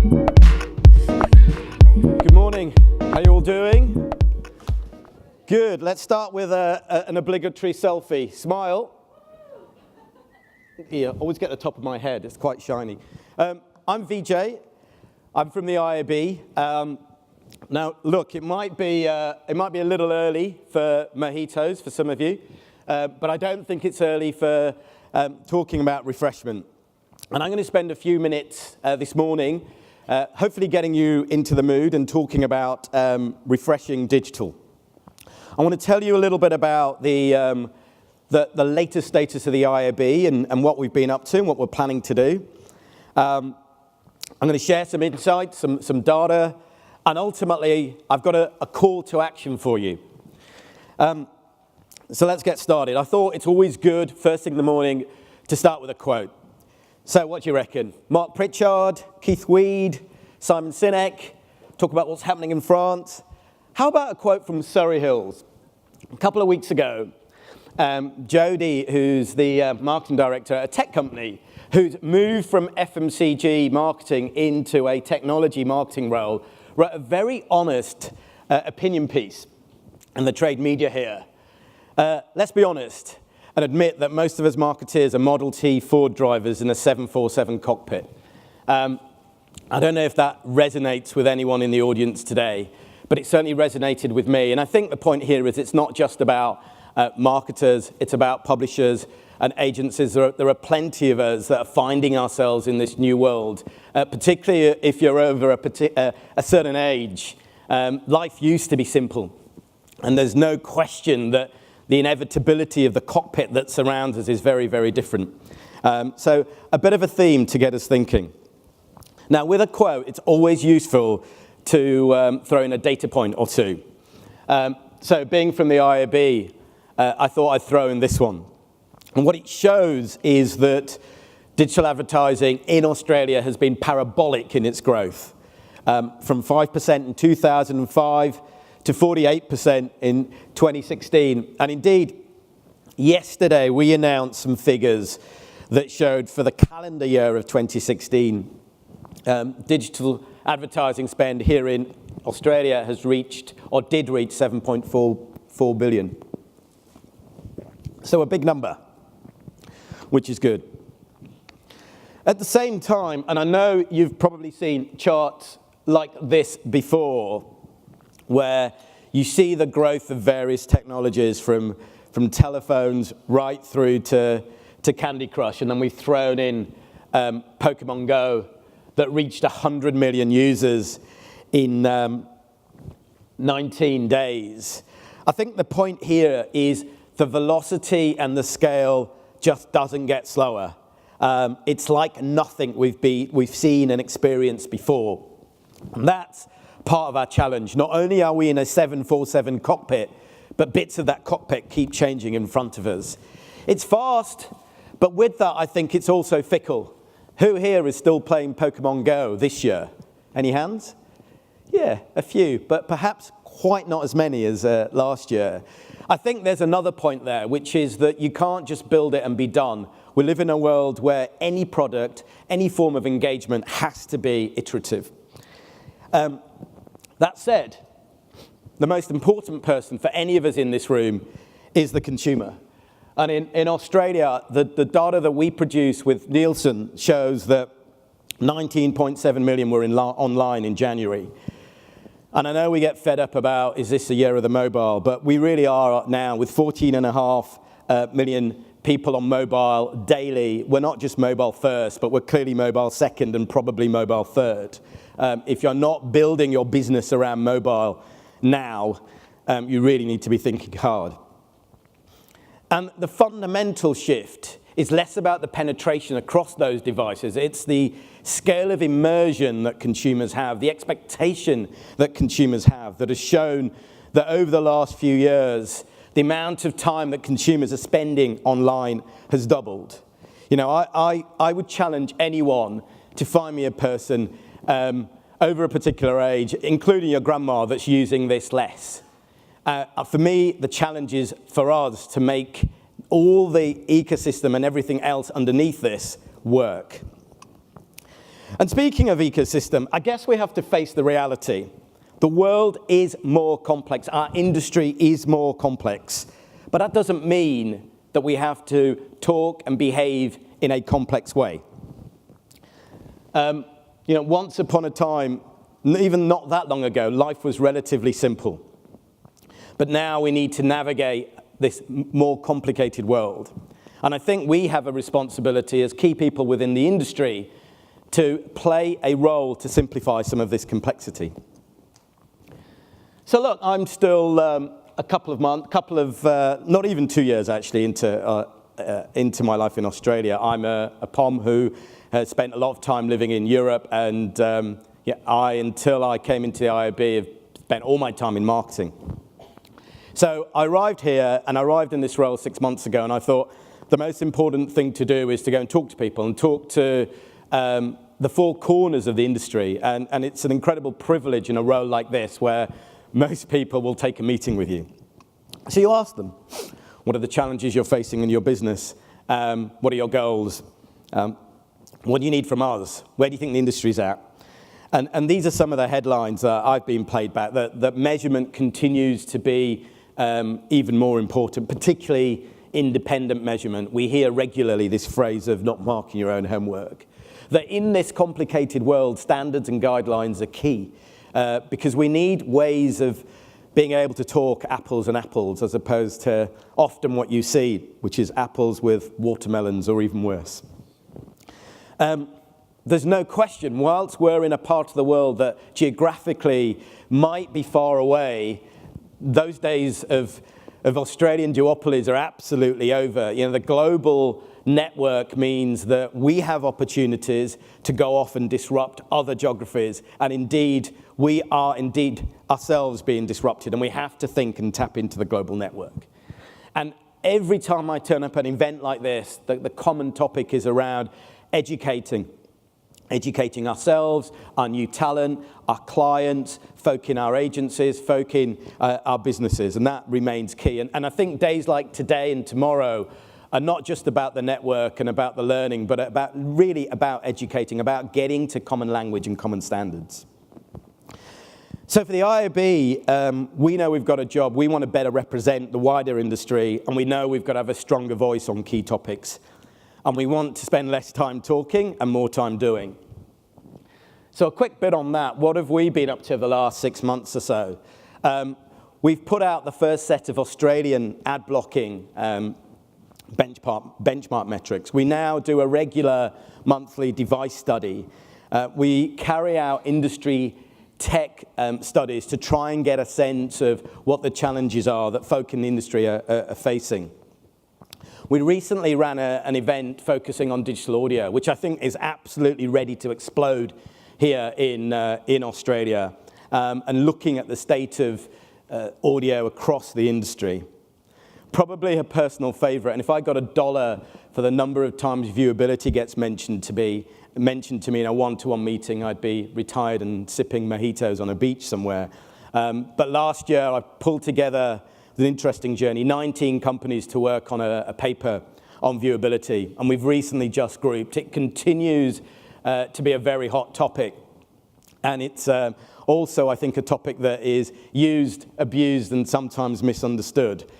Good morning. How you all doing? Good. Let's start with an obligatory selfie. Smile. Yeah, always get the top of my head. It's quite shiny. I'm Vijay. I'm from the IAB. Now, look, it might be a little early for mojitos for some of you, but I don't think it's early for talking about refreshment. And I'm going to spend a few minutes this morning hopefully getting you into the mood and talking about refreshing digital. I want to tell you a little bit about the latest status of the IAB and what we've been up to and what we're planning to do. I'm going to share some insights, some data, and ultimately I've got a call to action for you. So let's get started. I thought it's always good first thing in the morning to start with a quote. So what do you reckon? Mark Pritchard, Keith Weed, Simon Sinek, talk about what's happening in France. How about a quote from Surrey Hills? A couple of weeks ago, Jody, who's the marketing director at a tech company, who's moved from FMCG marketing into a technology marketing role, wrote a very honest opinion piece in the trade media here. Let's be honest and admit that most of us marketeers are Model T Ford drivers in a 747 cockpit. I don't know if that resonates with anyone in the audience today, but it certainly resonated with me. And I think the point here is it's not just about marketers, it's about publishers and agencies. There are plenty of us that are finding ourselves in this new world, particularly if you're over a certain age. Life used to be simple, and there's no question that the inevitability of the cockpit that surrounds us is very, very different. So a bit of a theme to get us thinking. Now, with a quote, it's always useful to throw in a data point or two. So being from the IAB, I thought I'd throw in this one. And what it shows is that digital advertising in Australia has been parabolic in its growth, from 5% in 2005 to 48% in 2016. And indeed, yesterday we announced some figures that showed for the calendar year of 2016, digital advertising spend here in Australia has reached, or did reach, 7.44 billion. So a big number, which is good. At the same time, and I know you've probably seen charts like this before, where you see the growth of various technologies from telephones right through to Candy Crush, and then we've thrown in Pokemon Go that reached 100 million users in 19 days. I think the point here is the velocity and the scale just doesn't get slower. It's like nothing we've seen and experienced before. And that's part of our challenge. Not only are we in a 747 cockpit, but bits of that cockpit keep changing in front of us. It's fast, but with that, I think it's also fickle. Who here is still playing Pokemon Go this year? Any hands? Yeah, a few, but perhaps quite not as many as last year. I think there's another point there, which is that you can't just build it and be done. We live in a world where any product, any form of engagement has to be iterative. That said, the most important person for any of us in this room is the consumer. And in Australia, the data that we produce with Nielsen shows that 19.7 million were online in January. And I know we get fed up about, is this the year of the mobile? But we really are now with 14.5 million people on mobile daily. We're not just mobile first, but we're clearly mobile second and probably mobile third. If you're not building your business around mobile now, you really need to be thinking hard. And the fundamental shift is less about the penetration across those devices. It's the scale of immersion that consumers have, the expectation that consumers have, that has shown that over the last few years, the amount of time that consumers are spending online has doubled. You know, I would challenge anyone to find me a person over a particular age, including your grandma, that's using this less. For me, the challenge is for us to make all the ecosystem and everything else underneath this work. And speaking of ecosystem, I guess we have to face the reality. The world is more complex. Our industry is more complex. But that doesn't mean that we have to talk and behave in a complex way. Once upon a time, even not that long ago, life was relatively simple. But now we need to navigate this more complicated world. And I think we have a responsibility as key people within the industry to play a role to simplify some of this complexity. So look, I'm still a couple of not even 2 years actually into my life in Australia. I'm a POM who has spent a lot of time living in Europe, and until I came into the IAB, have spent all my time in marketing. So I arrived here, and I arrived in this role 6 months ago, and I thought the most important thing to do is to go and talk to people and talk to the four corners of the industry. And it's an incredible privilege in a role like this where most people will take a meeting with you. So you ask them, what are the challenges you're facing in your business? What are your goals? What do you need from us? Where do you think the industry's at? And these are some of the headlines that I've been played back, that measurement continues to be even more important, particularly independent measurement. We hear regularly this phrase of not marking your own homework. That in this complicated world, standards and guidelines are key, because we need ways of being able to talk apples and apples as opposed to often what you see, which is apples with watermelons or even worse. There's no question, whilst we're in a part of the world that geographically might be far away, those days of Australian duopolies are absolutely over. The global network means that we have opportunities to go off and disrupt other geographies, and indeed, we are indeed ourselves being disrupted, and we have to think and tap into the global network. And every time I turn up at an event like this, the common topic is around educating ourselves, our new talent, our clients, folk in our agencies, folk in our businesses, and that remains key. And I think days like today and tomorrow are not just about the network and about the learning, but really about educating, about getting to common language and common standards. So for the IAB, we know we've got a job. We want to better represent the wider industry, and we know we've got to have a stronger voice on key topics. And we want to spend less time talking and more time doing. So a quick bit on that. What have we been up to the last 6 months or so? We've put out the first set of Australian ad blocking benchmark metrics. We now do a regular monthly device study. We carry out industry tech studies to try and get a sense of what the challenges are that folk in the industry are facing. We recently ran an event focusing on digital audio, which I think is absolutely ready to explode here in Australia, and looking at the state of audio across the industry. Probably a personal favorite, and if I got $1 for the number of times viewability gets mentioned to me in a one-to-one meeting, I'd be retired and sipping mojitos on a beach somewhere. But last year I pulled together an interesting journey, 19 companies to work on a paper on viewability, and we've recently just grouped. It continues to be a very hot topic, and it's also, I think, a topic that is used, abused, and sometimes misunderstood.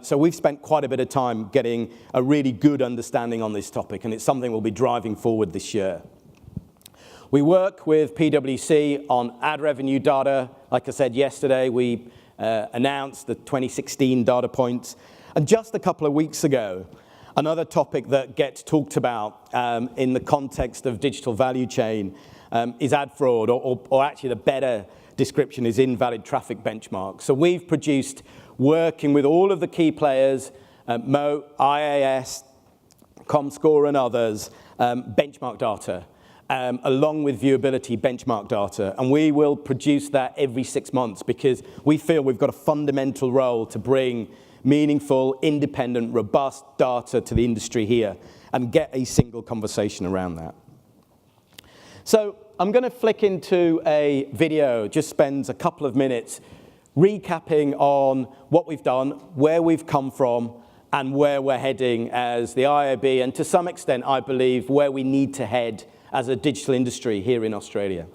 So we've spent quite a bit of time getting a really good understanding on this topic, and it's something we'll be driving forward this year. We work with PwC on ad revenue data. Like I said yesterday, we announced the 2016 data points. And just a couple of weeks ago, another topic that gets talked about in the context of digital value chain is ad fraud, or actually the better description is invalid traffic benchmarks. So we've produced, working with all of the key players, Mo, IAS, Comscore and others, benchmark data. Along with viewability benchmark data. And we will produce that every 6 months because we feel we've got a fundamental role to bring meaningful, independent, robust data to the industry here and get a single conversation around that. So I'm going to flick into a video, just spends a couple of minutes recapping on what we've done, where we've come from, and where we're heading as the IAB, and to some extent, I believe, where we need to head as a digital industry here in Australia.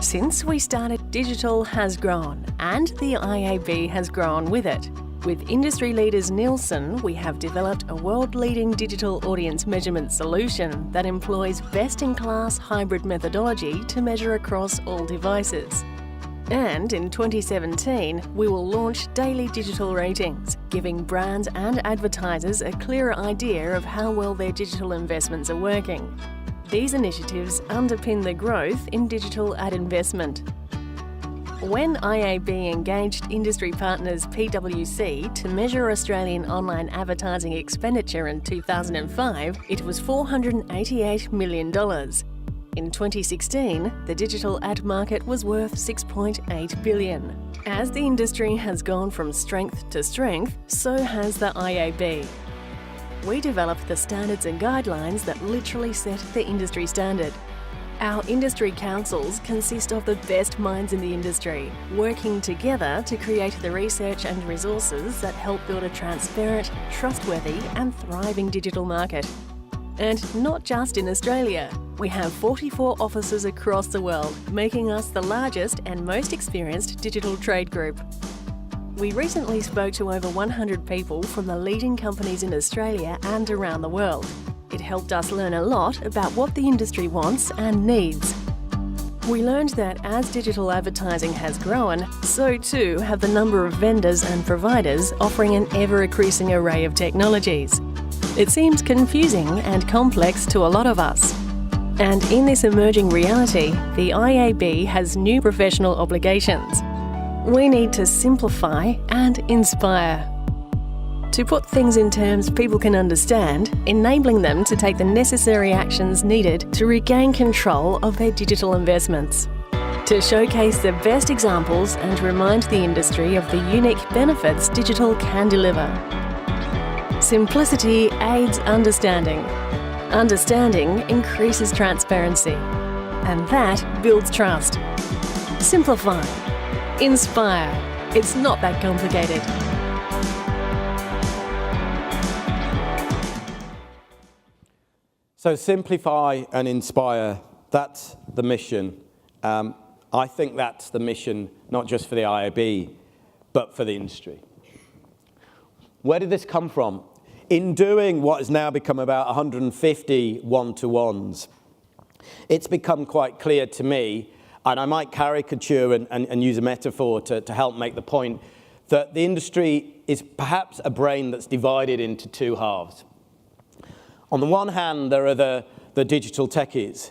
Since we started, digital has grown, and the IAB has grown with it. With industry leaders Nielsen, we have developed a world-leading digital audience measurement solution that employs best-in-class hybrid methodology to measure across all devices. And in 2017, we will launch daily digital ratings, giving brands and advertisers a clearer idea of how well their digital investments are working. These initiatives underpin the growth in digital ad investment. When IAB engaged industry partners PwC to measure Australian online advertising expenditure in 2005, it was $488 million. In 2016, the digital ad market was worth $6.8 billion. As the industry has gone from strength to strength, so has the IAB. We developed the standards and guidelines that literally set the industry standard. Our industry councils consist of the best minds in the industry, working together to create the research and resources that help build a transparent, trustworthy and thriving digital market. And not just in Australia. We have 44 offices across the world, making us the largest and most experienced digital trade group. We recently spoke to over 100 people from the leading companies in Australia and around the world. It helped us learn a lot about what the industry wants and needs. We learned that as digital advertising has grown, so too have the number of vendors and providers offering an ever-increasing array of technologies. It seems confusing and complex to a lot of us. And in this emerging reality, the IAB has new professional obligations. We need to simplify and inspire. To put things in terms people can understand, enabling them to take the necessary actions needed to regain control of their digital investments. To showcase the best examples and remind the industry of the unique benefits digital can deliver. Simplicity aids understanding. Understanding increases transparency. And that builds trust. Simplify. Inspire. It's not that complicated. So simplify and inspire, that's the mission. I think that's the mission, not just for the IAB, but for the industry. Where did this come from? In doing what has now become about 150 one-to-ones, it's become quite clear to me, and I might caricature and use a metaphor to help make the point, that the industry is perhaps a brain that's divided into two halves. On the one hand, there are the digital techies.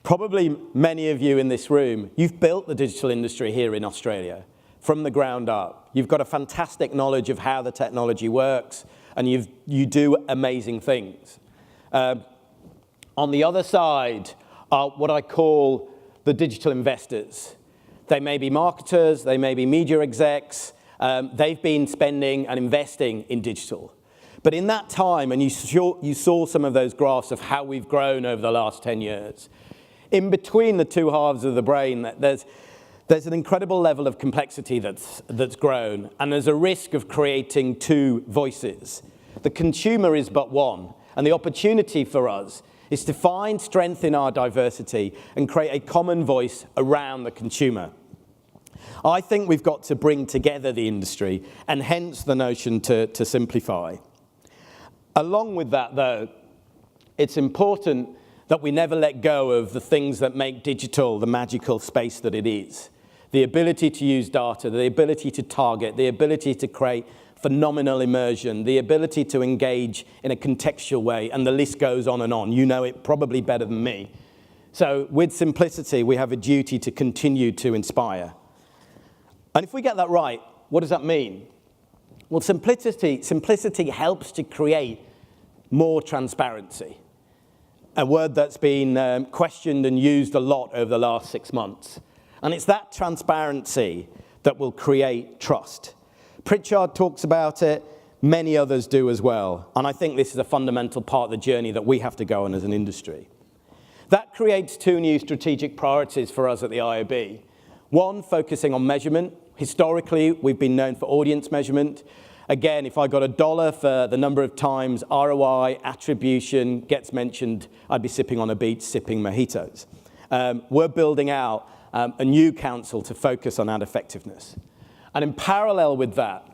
Probably many of you in this room, you've built the digital industry here in Australia from the ground up. You've got a fantastic knowledge of how the technology works, and you do amazing things. On the other side are what I call the digital investors. They may be marketers, they may be media execs, they've been spending and investing in digital. But in that time, and you saw some of those graphs of how we've grown over the last 10 years, in between the two halves of the brain, there's an incredible level of complexity that's grown, and there's a risk of creating two voices. The consumer is but one, and the opportunity for us is to find strength in our diversity and create a common voice around the consumer. I think we've got to bring together the industry, and hence the notion to simplify. Along with that, though, it's important that we never let go of the things that make digital the magical space that it is. The ability to use data, the ability to target, the ability to create phenomenal immersion, the ability to engage in a contextual way, and the list goes on and on. You know it probably better than me. So with simplicity, we have a duty to continue to inspire. And if we get that right, what does that mean? Well, simplicity helps to create more transparency, a word that's been questioned and used a lot over the last 6 months. And it's that transparency that will create trust. Pritchard talks about it, many others do as well. And I think this is a fundamental part of the journey that we have to go on as an industry. That creates two new strategic priorities for us at the IAB. One, focusing on measurement. Historically, we've been known for audience measurement. Again, if I got $1 for the number of times ROI, attribution gets mentioned, I'd be sipping on a beach, sipping mojitos. We're building out a new council to focus on ad effectiveness. And in parallel with that,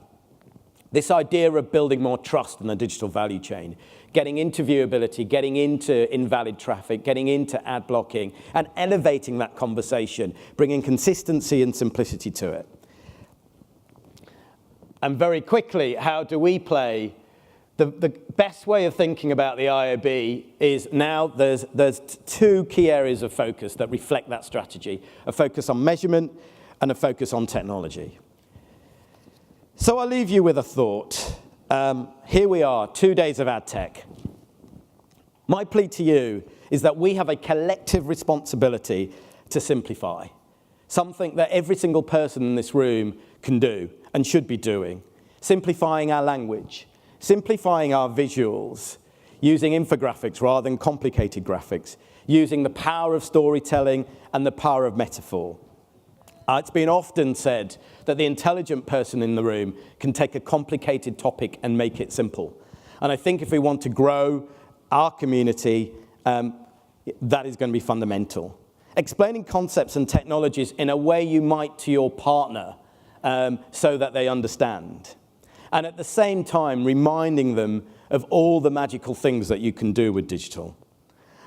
this idea of building more trust in the digital value chain, getting into viewability, getting into invalid traffic, getting into ad blocking, and elevating that conversation, bringing consistency and simplicity to it. And very quickly, how do we play? The best way of thinking about the IAB is now there's two key areas of focus that reflect that strategy, a focus on measurement and a focus on technology. So I'll leave you with a thought. Here we are, 2 days of ad tech. My plea to you is that we have a collective responsibility to simplify, something that every single person in this room can do and should be doing. Simplifying our language, simplifying our visuals, using infographics rather than complicated graphics, using the power of storytelling and the power of metaphor. It's been often said that the intelligent person in the room can take a complicated topic and make it simple. And I think if we want to grow our community, that is going to be fundamental. Explaining concepts and technologies in a way you might to your partner so that they understand. And at the same time, reminding them of all the magical things that you can do with digital.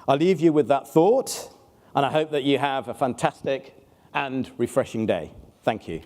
I'll leave you with that thought, and I hope that you have a fantastic and refreshing day. Thank you.